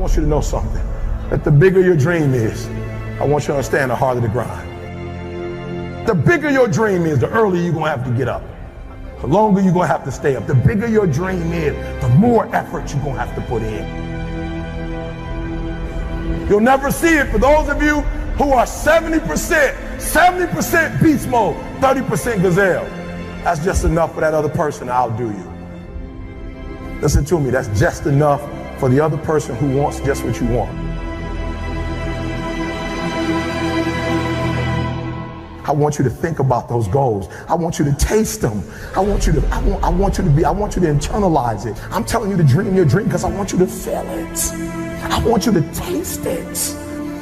want you to know something. That the bigger your dream is, I want you to understand the harder the grind. The bigger your dream is, the earlier you're going to have to get up. The longer you're going to have to stay up. The bigger your dream is, the more effort you're going to have to put in. You'll never see it for those of you who are 70% beast mode, 30% gazelle. That's just enough for that other person to outdo you. Listen to me, that's just enough for the other person who wants just what you want. I want you to think about those goals. I want you to taste them. I want you to internalize it. I'm telling you to dream your dream because I want you to feel it. I want you to taste it.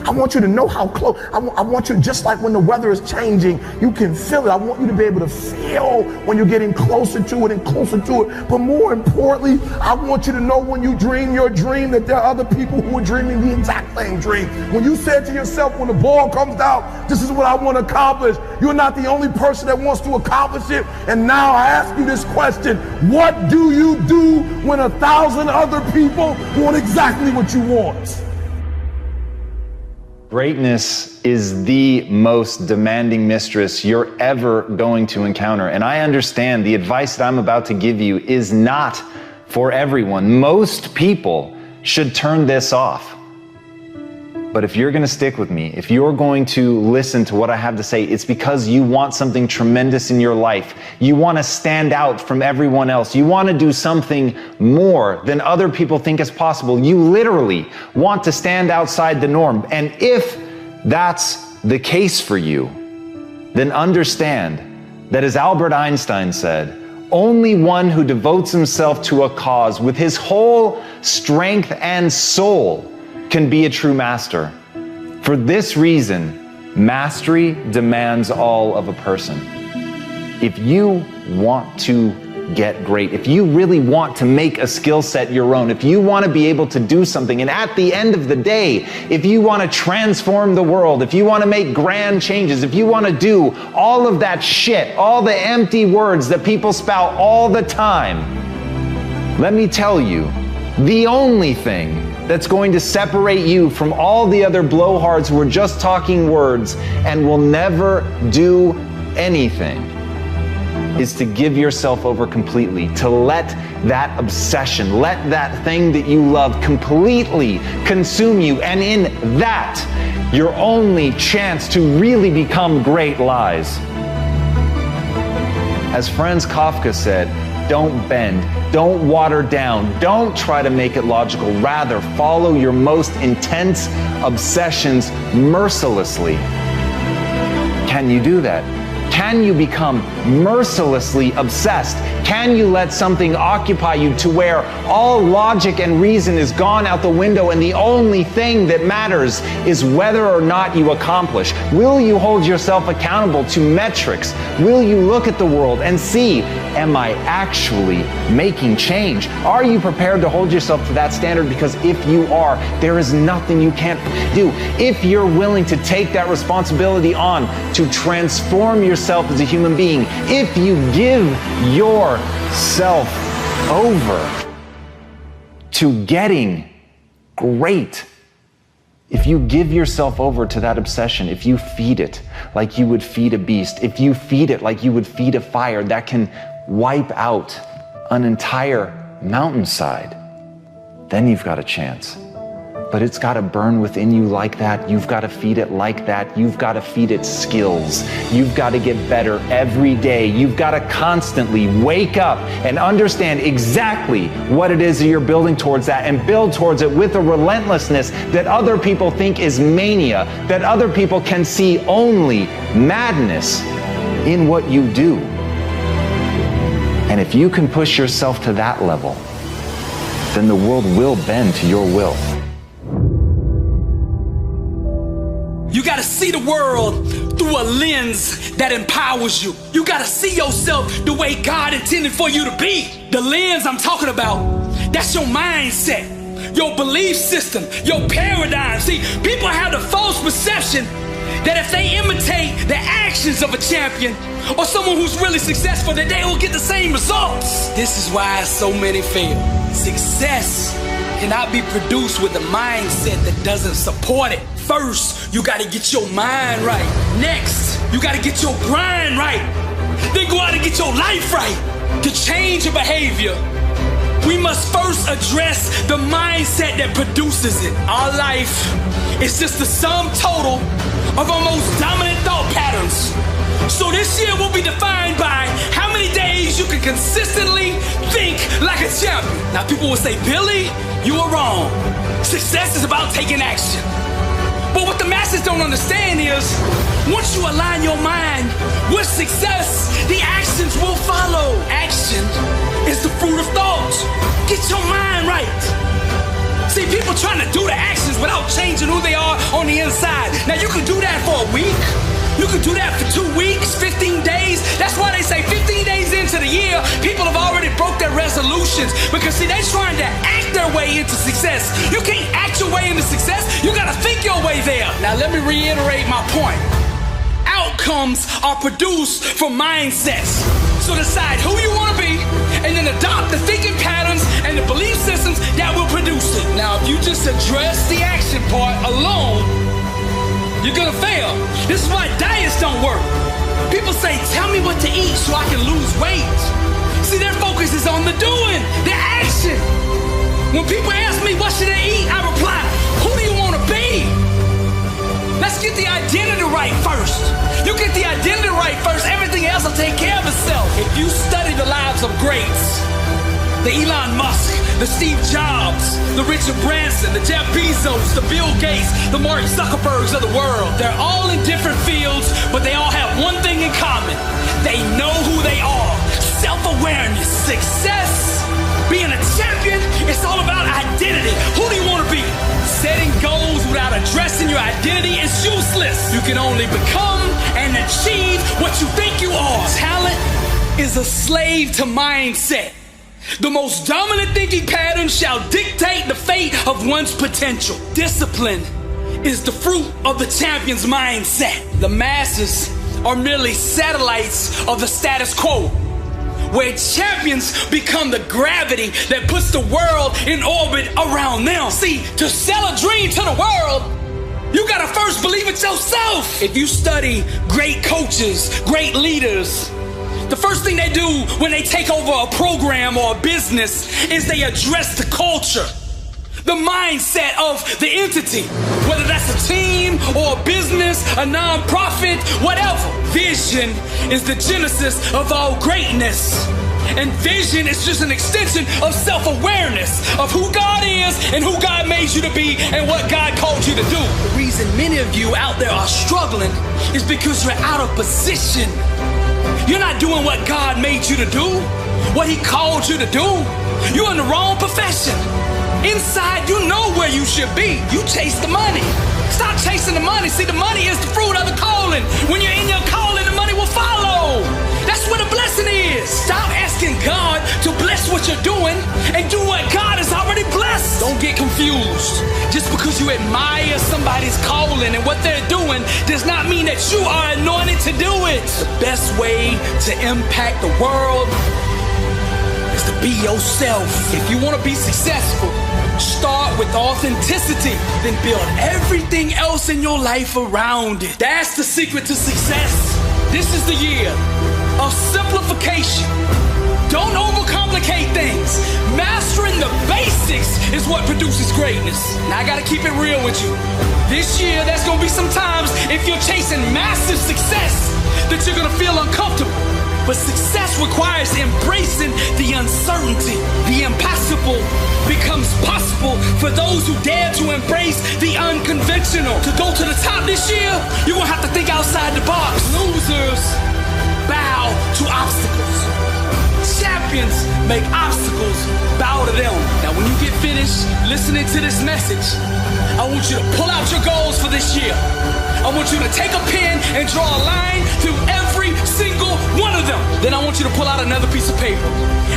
I want you to know how close. I want you, just like when the weather is changing, you can feel it. I want you to be able to feel when you're getting closer to it and closer to it. But more importantly, I want you to know when you dream your dream that there are other people who are dreaming the exact same dream. When you said to yourself, when the ball comes out, this is what I want to accomplish, you're not the only person that wants to accomplish it. And now I ask you this question: what do you do when 1,000 other people want exactly what you want? Greatness is the most demanding mistress you're ever going to encounter. And I understand the advice that I'm about to give you is not for everyone. Most people should turn this off. But if you're going to stick with me, if you're going to listen to what I have to say, it's because you want something tremendous in your life. You want to stand out from everyone else. You want to do something more than other people think is possible. You literally want to stand outside the norm. And if that's the case for you, then understand that, as Albert Einstein said, only one who devotes himself to a cause with his whole strength and soul can be a true master. For this reason, mastery demands all of a person. If you want to get great, if you really want to make a skill set your own, if you want to be able to do something, and at the end of the day, if you want to transform the world, if you want to make grand changes, if you want to do all of that shit, all the empty words that people spout all the time, let me tell you, the only thing that's going to separate you from all the other blowhards who are just talking words and will never do anything is to give yourself over completely, to let that obsession, let that thing that you love completely consume you. And in that, your only chance to really become great lies. As Franz Kafka said, don't bend, don't water down, don't try to make it logical. Rather, follow your most intense obsessions mercilessly. Can you do that? Can you become mercilessly obsessed? Can you let something occupy you to where all logic and reason is gone out the window and the only thing that matters is whether or not you accomplish? Will you hold yourself accountable to metrics? Will you look at the world and see, am I actually making change? Are you prepared to hold yourself to that standard? Because if you are, there is nothing you can't do. If you're willing to take that responsibility on to transform yourself as a human being, if you give yourself over to getting great, if you give yourself over to that obsession, if you feed it like you would feed a beast, if you feed it like you would feed a fire that can wipe out an entire mountainside, then you've got a chance. But it's got to burn within you like that. You've got to feed it like that. You've got to feed it skills. You've got to get better every day. You've got to constantly wake up and understand exactly what it is that you're building towards that, and build towards it with a relentlessness that other people think is mania, that other people can see only madness in what you do. And if you can push yourself to that level, then the world will bend to your will. You gotta see the world through a lens that empowers you. You gotta see yourself the way God intended for you to be. The lens I'm talking about, that's your mindset, your belief system, your paradigm. See, people have the false perception that if they imitate the actions of a champion or someone who's really successful, that they will get the same results. This is why so many fail. Success cannot be produced with a mindset that doesn't support it. First, you gotta get your mind right. Next, you gotta get your grind right. Then go out and get your life right. To change your behavior, we must first address the mindset that produces it. Our life is just the sum total of our most dominant thought patterns. So this year will be defined by how many days you can consistently think like a champion. Now people will say, Billy, you are wrong. Success is about taking action. But what the masses don't understand is, once you align your mind with success, the actions will follow. Action is the fruit of thought. Get your mind right. See, people trying to do the actions without changing who they are on the inside. Now, you can do that for a week. You can do that for 2 weeks, 15 days. That's why they say 15 days into the year, people have already broke their resolutions. Because, see, they're trying to act their way into success. You can't act your way into success. You got to think your way there. Now, let me reiterate my point. Outcomes are produced from mindsets. So decide who you want to be, and then adopt the thinking patterns and the belief systems that will produce it. Now, if you just address the action part alone, you're gonna fail. This is why diets don't work. People say, tell me what to eat so I can lose weight. See, their focus is on the doing, the action. When people ask me, what should I eat? I reply, who do you want to be? Let's get the identity right first. You get the identity right first, everything else will take care of itself. If you study the lives of greats, the Elon Musk, the Steve Jobs, the Richard Branson, the Jeff Bezos, the Bill Gates, the Mark Zuckerbergs of the world, they're all in different fields, but they all have one thing in common. They know who they are. Self-awareness, success, being a champion, it's all about identity. Who do you want to be? Setting goals without addressing your identity is useless. You can only become and achieve what you think you are. Talent is a slave to mindset. The most dominant thinking pattern shall dictate the fate of one's potential. Discipline is the fruit of the champion's mindset. The masses are merely satellites of the status quo, where champions become the gravity that puts the world in orbit around them. See, to sell a dream to the world, you gotta first believe it yourself. If you study great coaches, great leaders, the first thing they do when they take over a program or a business is they address the culture, the mindset of the entity, whether that's a team or a business, a nonprofit, whatever. Vision is the genesis of all greatness. And vision is just an extension of self-awareness of who God is and who God made you to be and what God called you to do. The reason many of you out there are struggling is because you're out of position. You're not doing what God made you to do, what He called you to do. You're in the wrong profession. Inside, you know where you should be. You chase the money. Stop chasing the money. See, the money is the fruit of the calling. When you're in your calling, the money will follow. That's where the blessing is. Stop asking God to bless what you're doing and do what God has already blessed. Don't get confused. Just because you admire somebody's calling and what they're doing does not mean that you are anointed to do it. The best way to impact the world is to be yourself. If you want to be successful, start with authenticity, then build everything else in your life around it. That's the secret to success. This is the year of simplification. Don't overcomplicate things. Mastering the basics is what produces greatness. Now I gotta keep it real with you. This year, there's gonna be some times if you're chasing massive success that you're gonna feel uncomfortable. But success requires embracing the uncertainty. The impossible becomes possible for those who dare to embrace the unconventional. To go to the top this year, you're gonna have to think outside the box. Losers bow to obstacles. Champions make obstacles bow to them. Now when you get finished listening to this message, I want you to pull out your goals for this year. I want you to take a pen and draw a line through every single one of them. Then I want you to pull out another piece of paper.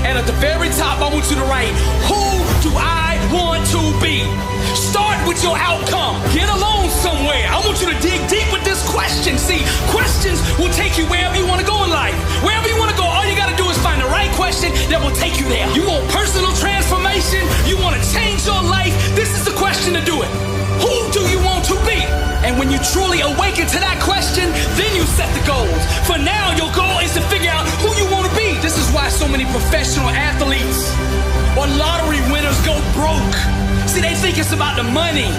And at the very top, I want you to write, who do I want to be? Start with your outcome. Get alone somewhere. I want you to dig deep with this question. See, questions will take you wherever you want to go in life. Wherever you want to go, all you got to do is find the right question that will take you there. You want personal transformation? You want to change your life? you truly awaken to that question, then you set the goals. For now, your goal is to figure out who you want to be. This is why so many professional athletes or lottery winners go broke. See, they think it's about the money.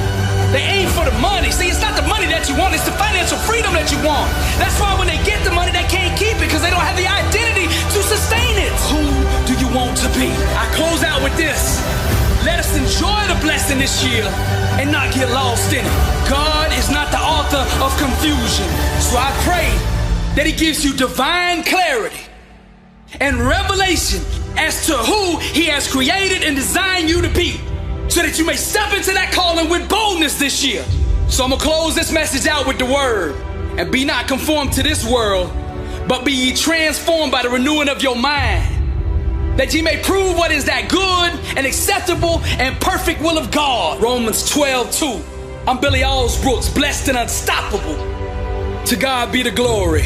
They aim for the money. See, it's not the money that you want, it's the financial freedom that you want. That's why when they get the money, they can't keep it because they don't have the identity to sustain it. Who do you want to be? I close out with this. Let us enjoy the blessing this year and not get lost in it. God is not the author of confusion. So I pray that He gives you divine clarity and revelation as to who He has created and designed you to be, so that you may step into that calling with boldness this year. So I'm going to close this message out with the word. And be not conformed to this world, but be ye transformed by the renewing of your mind, that ye may prove what is that good and acceptable and perfect will of God. Romans 12:2. I'm Billy Allsbrooks, blessed and unstoppable. To God be the glory.